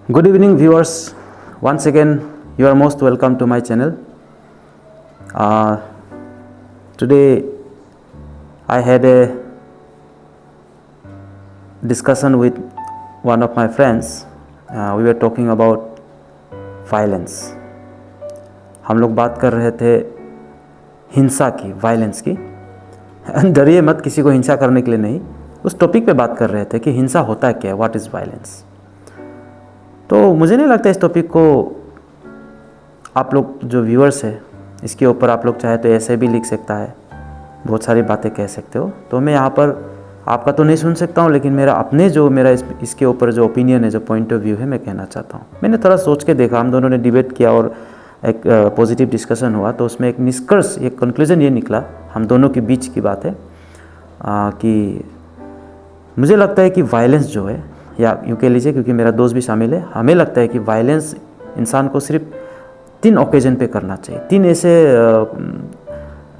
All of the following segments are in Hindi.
Good evening, viewers. Once again, you are most welcome to my channel. Today, I had a discussion with one of my friends. We were talking about violence. हम लोग बात कर रहे थे हिंसा की, वायलेंस की. डरिए मत, किसी को हिंसा करने के लिए नहीं. उस टॉपिक पे बात कर रहे थे कि हिंसा होता है क्या, व्हाट इज़ वायलेंस. तो मुझे नहीं लगता इस टॉपिक को आप लोग जो व्यूअर्स है, इसके ऊपर आप लोग चाहे तो ऐसे भी लिख सकता है, बहुत सारी बातें कह सकते हो. तो मैं यहाँ पर आपका तो नहीं सुन सकता हूँ, लेकिन मेरा इसके ऊपर जो ओपिनियन है, जो पॉइंट ऑफ व्यू है, मैं कहना चाहता हूँ. मैंने थोड़ा सोच के देखा, हम दोनों ने डिबेट किया और एक पॉजिटिव डिस्कशन हुआ. तो उसमें एक निष्कर्ष, एक कंक्लूजन ये निकला, हम दोनों के बीच की बात है कि मुझे लगता है कि वायलेंस जो है, या यूँ कह लीजिए क्योंकि मेरा दोस्त भी शामिल है, हमें लगता है कि वायलेंस इंसान को सिर्फ 3 ओकेजन पे करना चाहिए. 3 ऐसे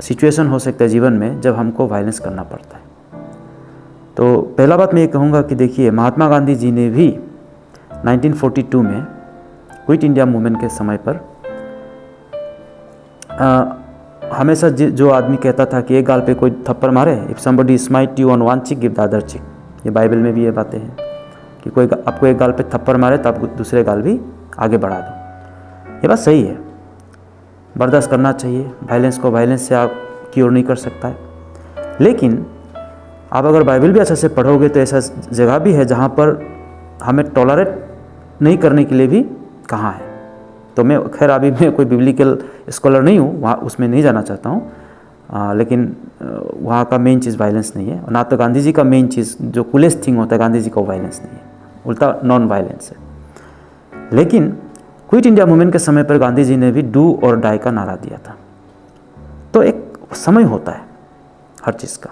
सिचुएशन हो सकता है जीवन में जब हमको वायलेंस करना पड़ता है. तो पहला बात मैं ये कहूँगा कि देखिए, महात्मा गांधी जी ने भी 1942 में क्विट इंडिया मूवमेंट के समय पर हमेशा जो आदमी कहता था कि एक गाल पे कोई थप्पड़ मारे, if somebody smite you on one चिक गिव द अदर चिक. ये बाइबल में भी ये बातें हैं कि कोई आपको एक गाल पे थप्पड़ मारे तो आप दूसरे गाल भी आगे बढ़ा दो. ये बात सही है, बर्दाश्त करना चाहिए. वायलेंस को वायलेंस से आप क्योर नहीं कर सकता है. लेकिन आप अगर बाइबल भी अच्छे से पढ़ोगे तो ऐसा जगह भी है जहाँ पर हमें टॉलरेट नहीं करने के लिए भी कहा है. तो मैं खैर अभी मैं कोई बिब्लिकल स्कॉलर नहीं हूँ, वहाँ उसमें नहीं जाना चाहता हूँ. लेकिन वहाँ का मेन चीज़ वायलेंस नहीं है, और ना तो गांधी जी का मेन चीज़ जो कूलेस्ट थिंग होता है, गांधी जी का वायलेंस नहीं है, उल्टा नॉन वायलेंस है. लेकिन क्विट इंडिया मूवमेंट के समय पर गांधी जी ने भी डू और डाई का नारा दिया था. तो एक समय होता है हर चीज़ का,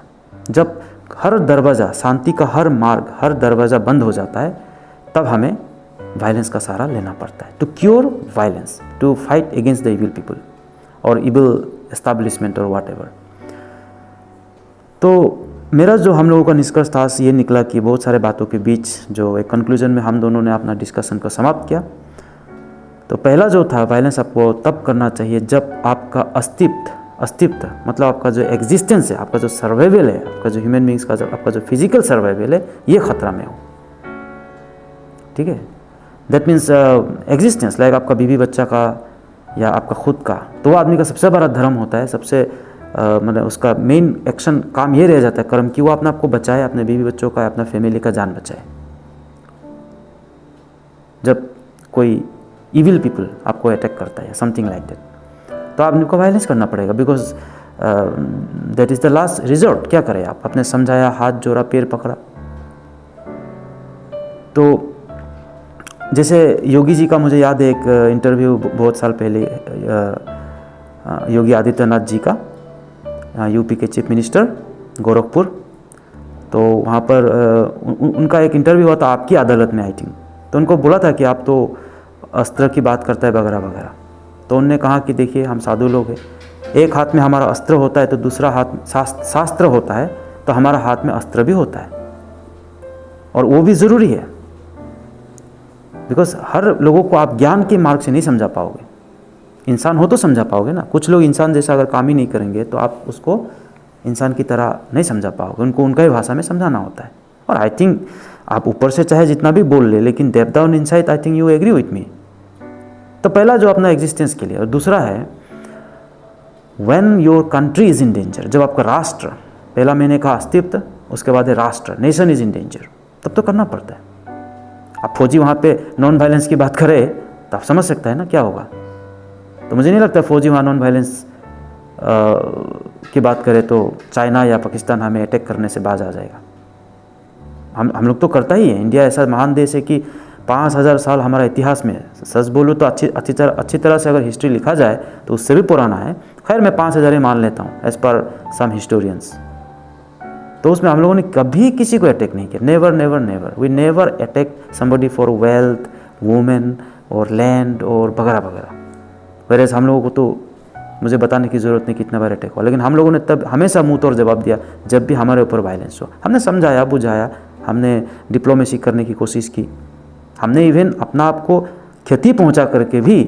जब हर दरवाज़ा, शांति का हर मार्ग, हर दरवाज़ा बंद हो जाता है, तब हमें वायलेंस का सहारा लेना पड़ता है to cure violence, to fight against the evil people और इविल एस्टैब्लिशमेंट और व्हाट एवर. तो मेरा जो हम लोगों का निष्कर्ष था ये निकला कि बहुत सारे बातों के बीच जो एक कंक्लूजन में हम दोनों ने अपना डिस्कशन को समाप्त किया. तो पहला जो था, वायलेंस आपको तब करना चाहिए जब आपका अस्तित्व मतलब आपका जो एग्जिस्टेंस है, आपका जो सर्वाइवल है, आपका जो ह्यूमन बींग्स का आपका जो फिजिकल सर्वाइवल है, ये खतरा में हो. ठीक है, दैट मीन्स एग्जिस्टेंस, लाइक आपका बीवी बच्चा का या आपका खुद का. तो वो आदमी का सबसे बड़ा धर्म होता है, सबसे मतलब उसका मेन एक्शन काम ये रह जाता है, कर्म, कि वो अपने आपको बचाए, अपने बीवी बच्चों का, अपना फैमिली का जान बचाए. जब कोई इविल पीपल आपको अटैक करता है, समथिंग लाइक दैट, तो आपको वायलेंस करना पड़ेगा, because that is the last resort. क्या करें आप, अपने समझाया, हाथ जोड़ा, पैर पकड़ा. तो जैसे योगी जी का मुझे याद है एक इंटरव्यू बहुत साल पहले, योगी आदित्यनाथ जी का, यूपी के चीफ मिनिस्टर, गोरखपुर. तो वहाँ पर उनका एक इंटरव्यू हुआ था आपकी अदालत में, आई थिंक. तो उनको बोला था कि आप तो अस्त्र की बात करता है वगैरह वगैरह. तो उन्होंने कहा कि देखिए, हम साधु लोग हैं, एक हाथ में हमारा अस्त्र होता है तो दूसरा हाथ शास्त्र होता है, तो हमारा हाथ में अस्त्र भी होता है, और वो भी ज़रूरी है. बिकॉज हर लोगों को आप ज्ञान के मार्ग से नहीं समझा पाओगे. इंसान हो तो समझा पाओगे ना. कुछ लोग इंसान जैसा अगर काम ही नहीं करेंगे तो आप उसको इंसान की तरह नहीं समझा पाओगे. उनको उनका ही भाषा में समझाना होता है. और आई थिंक आप ऊपर से चाहे जितना भी बोल ले, लेकिन depth down inside I think you agree with me. तो पहला जो अपना एग्जिस्टेंस के लिए, और दूसरा है when your country is in danger, जब आपका राष्ट्र, पहला मैंने कहा अस्तित्व, उसके बाद है राष्ट्र, नेशन इज इन डेंजर, तब तो करना पड़ता है. आप फौजी वहाँ पे नॉन वायलेंस की बात करें तो आप समझ सकते हैं ना क्या होगा. तो मुझे नहीं लगता फौजी वहाँ नॉन वायलेंस की बात करें तो चाइना या पाकिस्तान हमें अटैक करने से बाज आ जाएगा. हम लोग तो करता ही है. इंडिया ऐसा महान देश है कि 5000 साल हमारा इतिहास में, सच बोलूँ तो अच्छी तरह से अगर हिस्ट्री लिखा जाए तो उससे भी पुराना है. खैर मैं 5000 ही मान लेता हूँ एज पर सम हिस्टोरियंस. तो उसमें हम लोगों ने कभी किसी को अटैक नहीं किया. Never never never, we never attack somebody for wealth, women और लैंड और वगैरह वगैरह. वैसे हम लोगों को तो मुझे बताने की ज़रूरत नहीं कितना बार अटैक हुआ, लेकिन हम लोगों ने तब हमेशा मुंह तोड़ जवाब दिया जब भी हमारे ऊपर वायलेंस हुआ. हमने समझाया, बुझाया, हमने डिप्लोमेसी करने की कोशिश की, हमने इवन अपना आप को क्षति पहुंचा करके भी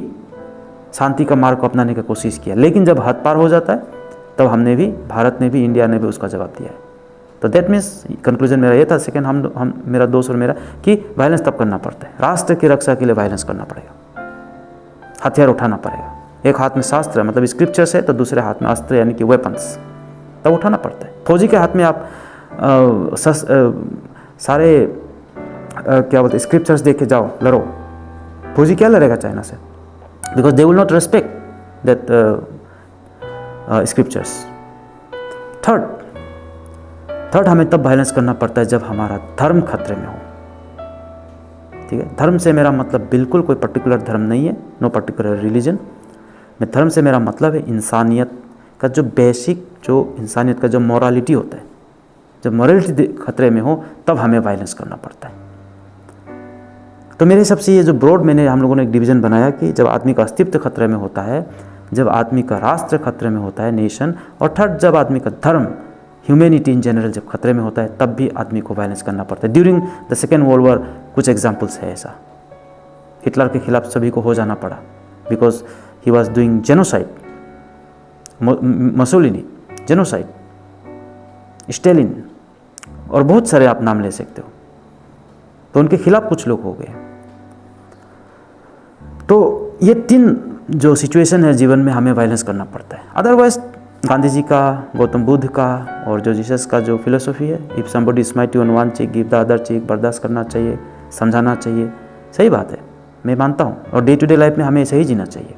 शांति का मार्ग को अपनाने की कोशिश किया, लेकिन जब हद पार हो जाता है तब हमने भी, भारत ने भी, इंडिया ने भी उसका जवाब दिया है। तो दैट मीन्स कंक्लूजन मेरा ये था, सेकेंड हम मेरा दोस्त और मेरा, कि वायलेंस तब करना पड़ता है, राष्ट्र की रक्षा के लिए वायलेंस करना पड़ेगा, हथियार उठाना पड़ेगा। एक हाथ में शास्त्र है मतलब स्क्रिप्चर्स है, तो दूसरे हाथ में अस्त्र यानी कि वेपन्स, तब उठाना पड़ता है। फौजी के हाथ में आप सारे क्या बोलते हैं स्क्रिप्चर्स देख के जाओ लड़ो, फौजी क्या लड़ेगा चाइना से? Because they will not respect that scriptures. Third हमें तब वायलेंस करना पड़ता है जब हमारा धर्म खतरे में हो। ठीक है, धर्म से मेरा मतलब बिल्कुल कोई पर्टिकुलर धर्म नहीं है, नो पर्टिकुलर रिलीजन। मैं धर्म से मेरा मतलब है इंसानियत का जो बेसिक, जो इंसानियत का जो मॉरलिटी होता है, जब मॉरलिटी खतरे में हो तब हमें वायलेंस करना पड़ता है। तो मेरे हिसाब से ये जो ब्रॉड मैंने हम लोगों ने एक डिवीज़न बनाया कि जब आदमी का अस्तित्व खतरे में होता है, जब आदमी का राष्ट्र खतरे में होता है, नेशन, और थर्ड जब आदमी का धर्म, ह्यूमैनिटी इन जनरल जब खतरे में होता है, तब भी आदमी को वायलेंस करना पड़ता है। During the second world war कुछ एग्जाम्पल्स है ऐसा। हिटलर के खिलाफ सभी को हो जाना पड़ा because he was doing genocide, Mussolini genocide, Stalin और बहुत सारे आप नाम ले सकते हो, तो उनके खिलाफ कुछ लोग हो गए। तो ये 3 जो सिचुएशन है जीवन में हमें वायलेंस करना पड़ता है। अदरवाइज गांधी जी का, गौतम बुद्ध का और जो जीसस का जो फिलोसफी है, if somebody smite you on one cheek give the other cheek, बर्दाश्त करना चाहिए, समझाना चाहिए, सही बात है, मैं मानता हूँ। और डे टू डे लाइफ में हमें ऐसे ही जीना चाहिए,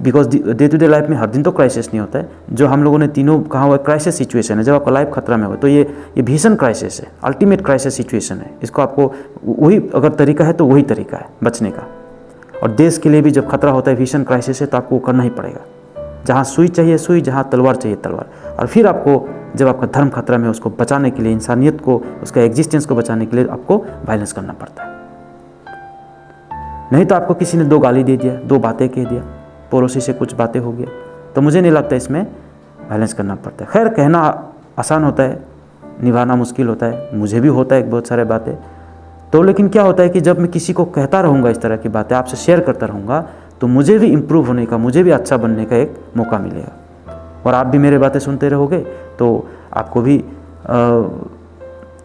because day to day life में हर दिन तो क्राइसिस नहीं होता है। जो हम लोगों ने तीनों कहा हुआ क्राइसिस सिचुएशन है, जब आपका लाइफ खतरा में हो तो ये भीषण क्राइसिस है, अल्टीमेट क्राइसिस सिचुएशन है। इसको आपको वही अगर तरीका है तो वही तरीका है बचने का। और देश के लिए भी जब खतरा होता है, भीषण क्राइसिस है, तो आपको करना ही पड़ेगा। जहाँ सुई चाहिए सुई, जहाँ तलवार चाहिए तलवार। और फिर आपको जब आपका धर्म खतरा में है, उसको बचाने के लिए, इंसानियत को, उसका एग्जिस्टेंस को बचाने के लिए आपको वायलेंस करना पड़ता है। नहीं तो आपको किसी ने 2 गाली दे दिया, 2 बातें कह दिया, पड़ोसी से कुछ बातें हो गया, तो मुझे नहीं लगता इसमें वायलेंस करना पड़ता है। खैर, कहना आसान होता है, निभाना मुश्किल होता है, मुझे भी होता है बहुत सारे बातें। तो लेकिन क्या होता है कि जब मैं किसी को कहता रहूँगा इस तरह की बातें, आपसे शेयर करता रहूँगा, तो मुझे भी इम्प्रूव होने का, मुझे भी अच्छा बनने का एक मौका मिलेगा। और आप भी मेरे बातें सुनते रहोगे तो आपको भी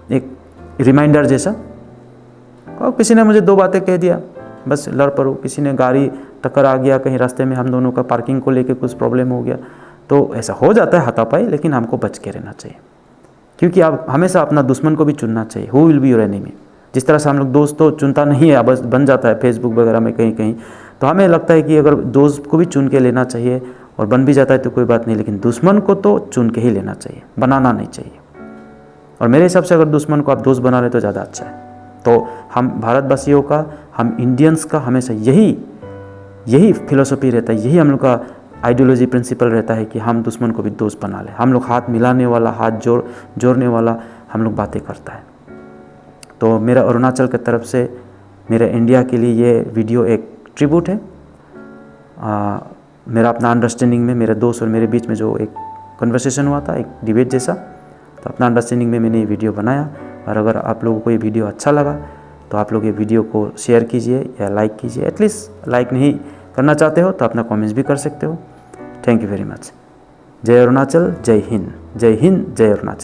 एक रिमाइंडर जैसा, और किसी ने मुझे 2 बातें कह दिया, बस लड़ पड़ो, किसी ने गाड़ी टक्कर आ गया कहीं रास्ते में, हम दोनों का पार्किंग को लेके कुछ प्रॉब्लम हो गया, तो ऐसा हो जाता है हाथापाई। लेकिन हमको बच के रहना चाहिए, क्योंकि आप हमेशा अपना दुश्मन को भी चुनना चाहिए। Who will be your enemy. जिस तरह से हम लोग दोस्त तो चुनता नहीं है, बस बन जाता है फेसबुक वगैरह में कहीं कहीं, तो हमें लगता है कि अगर दोस्त को भी चुन के लेना चाहिए, और बन भी जाता है तो कोई बात नहीं, लेकिन दुश्मन को तो चुन के ही लेना चाहिए, बनाना नहीं चाहिए। और मेरे हिसाब से अगर दुश्मन को आप दोस्त बना ले तो ज़्यादा अच्छा है। तो हम भारतवासियों का, हम इंडियंस का हमेशा यही फिलोसफी रहता है, यही हम लोग का आइडियोलॉजी प्रिंसिपल रहता है कि हम दुश्मन को भी दोस्त बना लें। हम लोग हाथ मिलाने वाला, हाथ जोड़ने वाला हम लोग बातें करता है। तो मेरा अरुणाचल की तरफ से, मेरे इंडिया के लिए ये वीडियो एक ट्रिब्यूट है। मेरा अपना अंडरस्टैंडिंग में, मेरे दोस्त और मेरे बीच में जो एक कन्वर्सेशन हुआ था, एक डिबेट जैसा, तो अपना अंडरस्टैंडिंग में मैंने ये वीडियो बनाया। और अगर आप लोगों को ये वीडियो अच्छा लगा तो आप लोग ये वीडियो को शेयर कीजिए या लाइक कीजिए। एटलीस्ट लाइक नहीं करना चाहते हो तो अपना कमेंट्स भी कर सकते हो। Thank you very much. जय अरुणाचल, जय हिंद, जय हिंद, जय अरुणाचल।